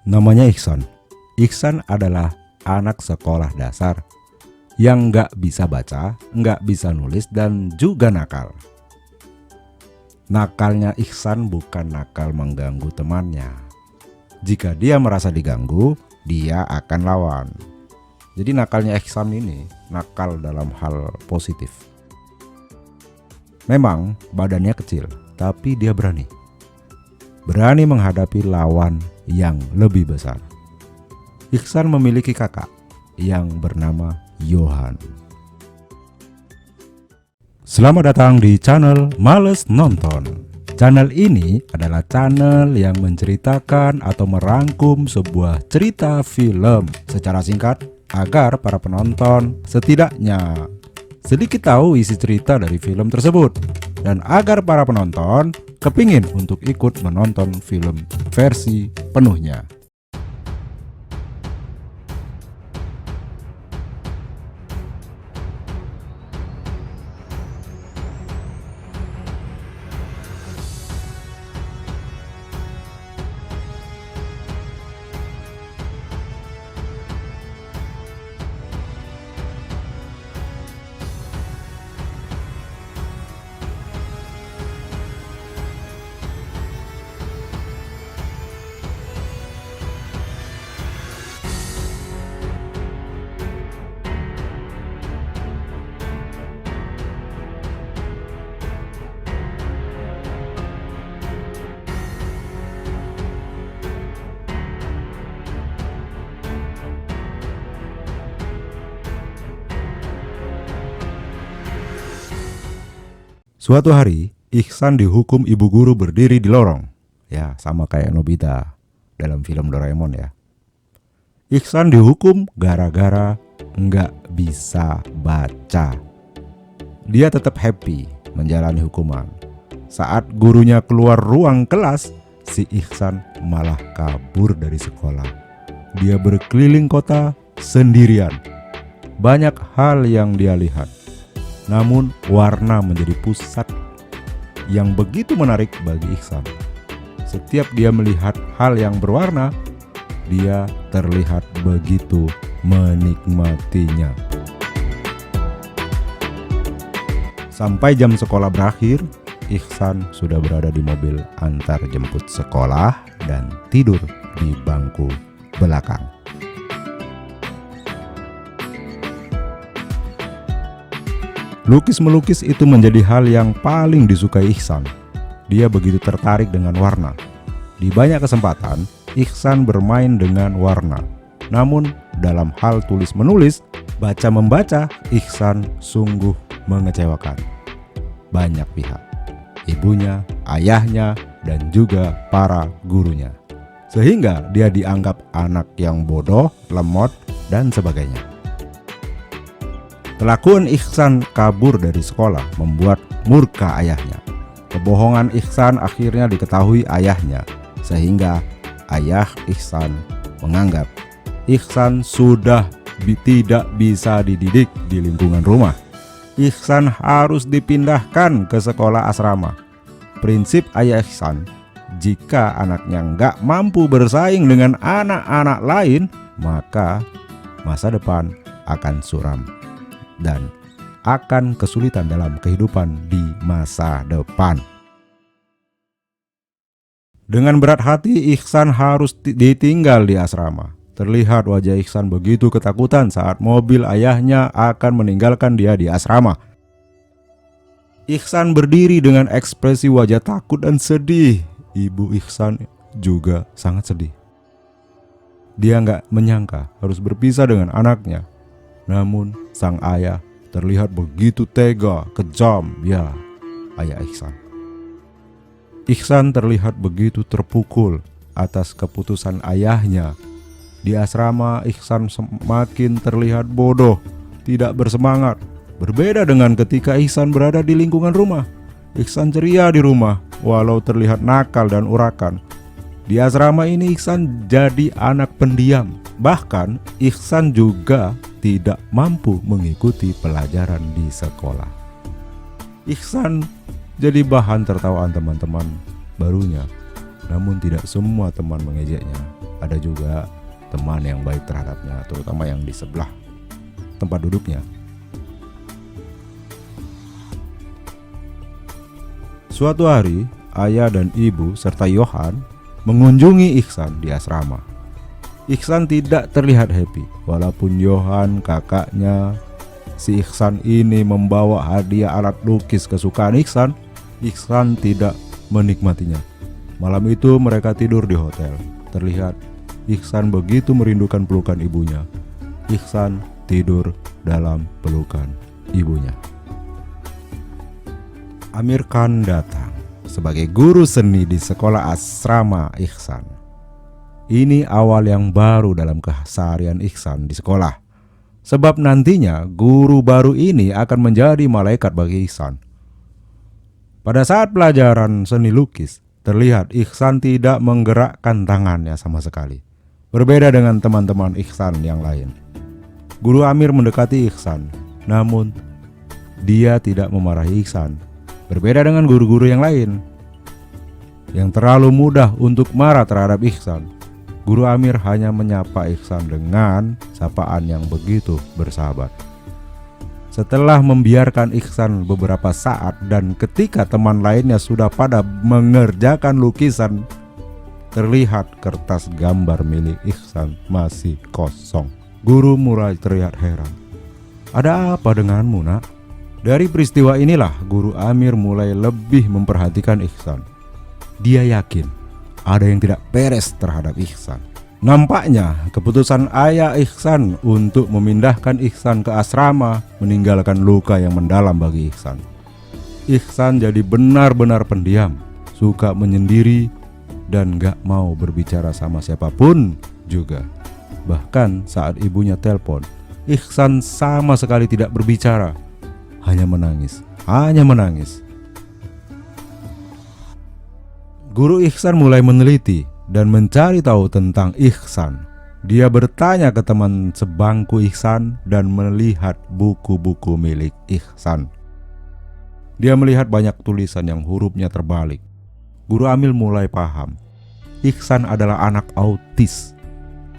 Namanya Ihsan. Ihsan adalah anak sekolah dasar yang nggak bisa baca, nggak bisa nulis, dan juga nakal. Nakalnya Ihsan bukan nakal mengganggu temannya. Jika dia merasa diganggu, dia akan lawan. Jadi nakalnya Ihsan ini nakal dalam hal positif. Memang badannya kecil, tapi dia berani menghadapi lawan yang lebih besar. Ihsan memiliki kakak yang bernama Johan. Selamat datang di channel Males Nonton. Channel ini adalah channel yang menceritakan atau merangkum sebuah cerita film secara singkat agar para penonton setidaknya sedikit tahu isi cerita dari film tersebut, dan agar para penonton kepingin untuk ikut menonton film versi penuhnya. Suatu hari, Ihsan dihukum ibu guru berdiri di lorong. Ya, sama kayak Nobita dalam film Doraemon ya. Ihsan dihukum gara-gara nggak bisa baca. Dia tetap happy menjalani hukuman. Saat gurunya keluar ruang kelas, si Ihsan malah kabur dari sekolah. Dia berkeliling kota sendirian. Banyak hal yang dia lihat. Namun warna menjadi pusat yang begitu menarik bagi Ihsan. Setiap dia melihat hal yang berwarna, dia terlihat begitu menikmatinya. Sampai jam sekolah berakhir, Ihsan sudah berada di mobil antar jemput sekolah dan tidur di bangku belakang. Lukis-melukis itu menjadi hal yang paling disukai Ihsan. Dia begitu tertarik dengan warna. Di banyak kesempatan, Ihsan bermain dengan warna. Namun, dalam hal tulis-menulis, baca-membaca, Ihsan sungguh mengecewakan banyak pihak. Ibunya, ayahnya, dan juga para gurunya. Sehingga dia dianggap anak yang bodoh, lemot, dan sebagainya. Kelakuan Ihsan kabur dari sekolah membuat murka ayahnya. Kebohongan Ihsan akhirnya diketahui ayahnya, sehingga ayah Ihsan menganggap Ihsan sudah tidak bisa dididik di lingkungan rumah. Ihsan harus dipindahkan ke sekolah asrama. Prinsip ayah Ihsan, jika anaknya nggak mampu bersaing dengan anak-anak lain, maka masa depan akan suram dan akan kesulitan dalam kehidupan di masa depan. Dengan berat hati, Ihsan harus ditinggal di asrama. Terlihat wajah Ihsan begitu ketakutan saat mobil ayahnya akan meninggalkan dia di asrama. Ihsan berdiri dengan ekspresi wajah takut dan sedih. Ibu Ihsan juga sangat sedih. Dia nggak menyangka harus berpisah dengan anaknya. Namun sang ayah terlihat begitu tega, kejam, ya, ayah Ihsan. Ihsan terlihat begitu terpukul atas keputusan ayahnya. Di asrama, Ihsan semakin terlihat bodoh, tidak bersemangat. Berbeda dengan ketika Ihsan berada di lingkungan rumah. Ihsan ceria di rumah, walau terlihat nakal dan urakan. Di asrama ini Ihsan jadi anak pendiam. Bahkan Ihsan juga tidak mampu mengikuti pelajaran di sekolah. Ihsan jadi bahan tertawaan teman-teman barunya. Namun tidak semua teman mengejeknya. ada juga teman yang baik terhadapnya, terutama yang di sebelah tempat duduknya. Suatu hari, ayah dan ibu serta Yohan mengunjungi Ihsan di asrama. Ihsan tidak terlihat happy, walaupun Yohan, kakaknya si Ihsan ini, membawa hadiah alat lukis kesukaan Ihsan. Ihsan tidak menikmatinya. Malam itu mereka tidur di hotel. Terlihat Ihsan begitu merindukan pelukan ibunya. Ihsan tidur dalam pelukan ibunya. Amir Khan datang sebagai guru seni di sekolah asrama Ihsan. Ini awal yang baru dalam keseharian Ihsan di sekolah. Sebab nantinya guru baru ini akan menjadi malaikat bagi Ihsan. Pada saat pelajaran seni lukis, terlihat Ihsan tidak menggerakkan tangannya sama sekali. Berbeda dengan teman-teman Ihsan yang lain. Guru Amir mendekati Ihsan, namun dia tidak memarahi Ihsan. Berbeda dengan guru-guru yang lain yang terlalu mudah untuk marah terhadap Ihsan. Guru Amir hanya menyapa Ihsan dengan sapaan yang begitu bersahabat. Setelah membiarkan Ihsan beberapa saat dan ketika teman lainnya sudah pada mengerjakan lukisan, terlihat kertas gambar milik Ihsan masih kosong. Guru mulai terlihat heran. Ada apa denganmu, nak? Dari peristiwa inilah Guru Amir mulai lebih memperhatikan Ihsan. Dia yakin ada yang tidak beres terhadap Ihsan. Nampaknya keputusan ayah Ihsan untuk memindahkan Ihsan ke asrama meninggalkan luka yang mendalam bagi Ihsan. Ihsan jadi benar-benar pendiam, suka menyendiri dan gak mau berbicara sama siapapun juga. Bahkan saat ibunya telepon, Ihsan sama sekali tidak berbicara. Hanya menangis. Guru Ihsan mulai meneliti dan mencari tahu tentang Ihsan. Dia bertanya ke teman sebangku Ihsan dan melihat buku-buku milik Ihsan. Dia melihat banyak tulisan yang hurufnya terbalik. Guru Amir mulai paham. Ihsan adalah anak autis.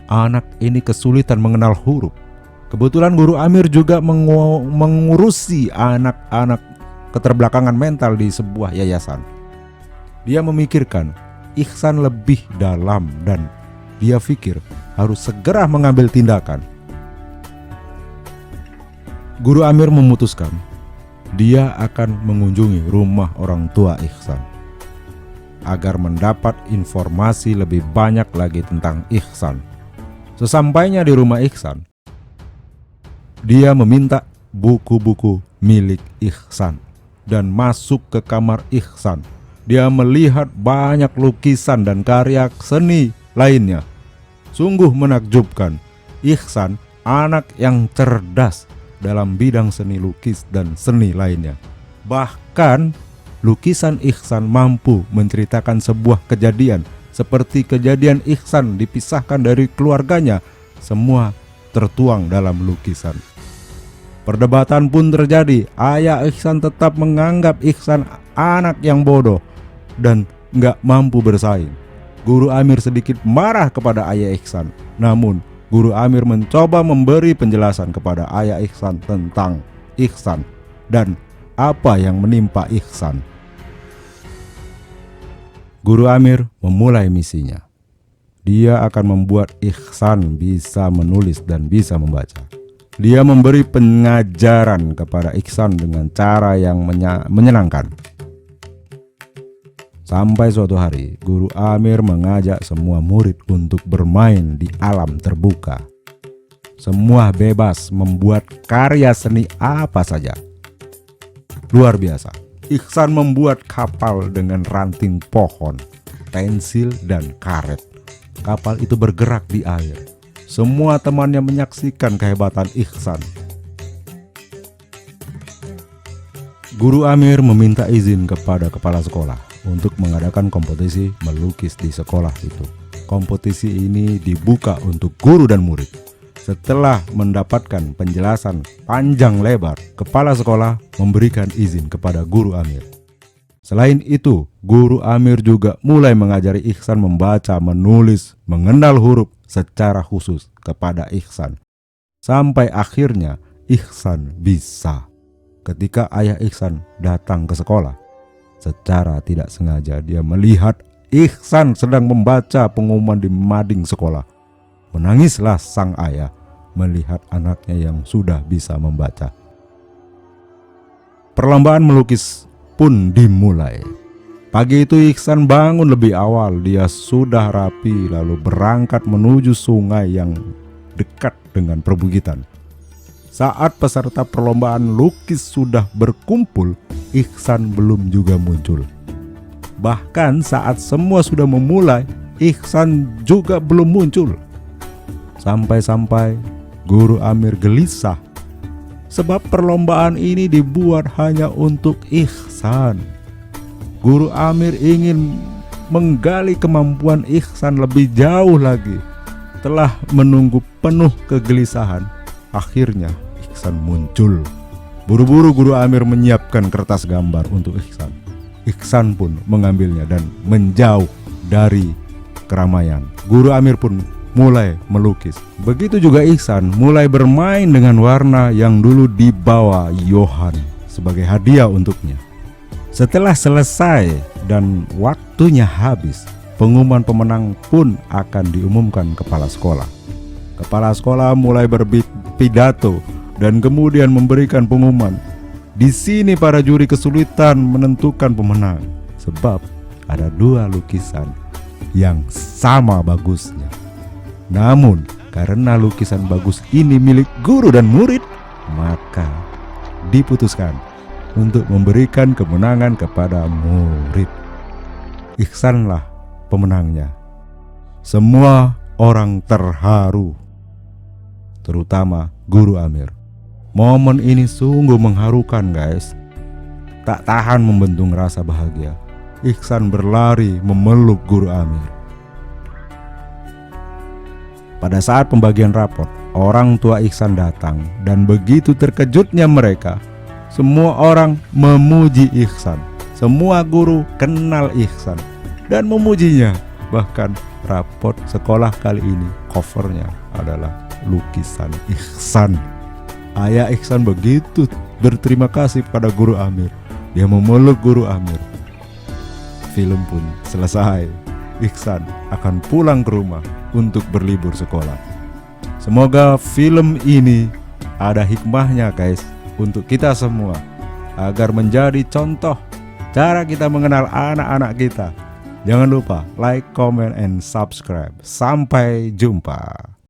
Anak ini kesulitan mengenal huruf. Kebetulan Guru Amir juga mengurusi anak-anak keterbelakangan mental di sebuah yayasan. Dia memikirkan Ihsan lebih dalam dan dia pikir harus segera mengambil tindakan. Guru Amir memutuskan dia akan mengunjungi rumah orang tua Ihsan agar mendapat informasi lebih banyak lagi tentang Ihsan. Sesampainya di rumah Ihsan, dia meminta buku-buku milik Ihsan dan masuk ke kamar Ihsan. Dia melihat banyak lukisan dan karya seni lainnya. Sungguh menakjubkan. Ihsan anak yang cerdas dalam bidang seni lukis dan seni lainnya. Bahkan lukisan Ihsan mampu menceritakan sebuah kejadian seperti kejadian Ihsan dipisahkan dari keluarganya. Semua tertuang dalam lukisan. Perdebatan pun terjadi. Ayah Ihsan tetap menganggap Ihsan anak yang bodoh dan gak mampu bersaing. Guru Amir sedikit marah kepada ayah Ihsan. Namun Guru Amir mencoba memberi penjelasan kepada ayah Ihsan tentang Ihsan dan apa yang menimpa Ihsan. Guru Amir memulai misinya. Dia akan membuat Ihsan bisa menulis dan bisa membaca. Dia memberi pengajaran kepada Ihsan dengan cara yang menyenangkan. Sampai suatu hari, Guru Amir mengajak semua murid untuk bermain di alam terbuka. Semua bebas membuat karya seni apa saja. Luar biasa. Ihsan membuat kapal dengan ranting pohon, pensil, dan karet. Kapal itu bergerak di air. Semua temannya menyaksikan kehebatan Ihsan. Guru Amir meminta izin kepada kepala sekolah untuk mengadakan kompetisi melukis di sekolah itu. Kompetisi ini dibuka untuk guru dan murid. Setelah mendapatkan penjelasan panjang lebar, kepala sekolah memberikan izin kepada Guru Amir. Selain itu, guru Amir juga mulai mengajari Ihsan membaca, menulis, mengenal huruf secara khusus kepada Ihsan. Sampai akhirnya Ihsan bisa. Ketika ayah Ihsan datang ke sekolah, secara tidak sengaja dia melihat Ihsan sedang membaca pengumuman di mading sekolah. Menangislah sang ayah melihat anaknya yang sudah bisa membaca. Perlombaan melukis pun dimulai. Pagi itu Ihsan bangun lebih awal. Dia sudah rapi lalu berangkat menuju sungai yang dekat dengan perbukitan. Saat peserta perlombaan lukis sudah berkumpul, Ihsan belum juga muncul. Bahkan saat semua sudah memulai, Ihsan juga belum muncul. Sampai-sampai guru Amir gelisah sebab perlombaan ini dibuat hanya untuk Ihsan. Guru Amir ingin menggali kemampuan Ihsan lebih jauh lagi. Telah menunggu penuh kegelisahan, akhirnya Ihsan muncul. Buru-buru guru Amir menyiapkan kertas gambar untuk Ihsan. Ihsan pun mengambilnya dan menjauh dari keramaian. Guru Amir pun mulai melukis. Begitu juga Ihsan mulai bermain dengan warna yang dulu dibawa Yohan sebagai hadiah untuknya. Setelah selesai dan waktunya habis, pengumuman pemenang pun akan diumumkan kepala sekolah. Kepala sekolah mulai berpidato dan kemudian memberikan pengumuman. Di sini para juri kesulitan menentukan pemenang sebab ada dua lukisan yang sama bagusnya. Namun karena lukisan bagus ini milik guru dan murid, maka diputuskan untuk memberikan kemenangan kepada murid. Ihsanlah pemenangnya. Semua orang terharu, terutama guru Amir. Momen ini sungguh mengharukan guys. Tak tahan membendung rasa bahagia, Ihsan berlari memeluk guru Amir. Pada saat pembagian rapot, orang tua Ihsan datang dan begitu terkejutnya mereka, semua orang memuji Ihsan. Semua guru kenal Ihsan dan memujinya. Bahkan rapot sekolah kali ini covernya adalah lukisan Ihsan. Ayah Ihsan begitu berterima kasih pada guru Amir. Dia memeluk guru Amir. Film pun selesai. Ihsan akan pulang ke rumah untuk berlibur sekolah. Semoga film ini ada hikmahnya guys untuk kita semua, agar menjadi contoh cara kita mengenal anak-anak kita. Jangan lupa like, comment, and subscribe. Sampai jumpa.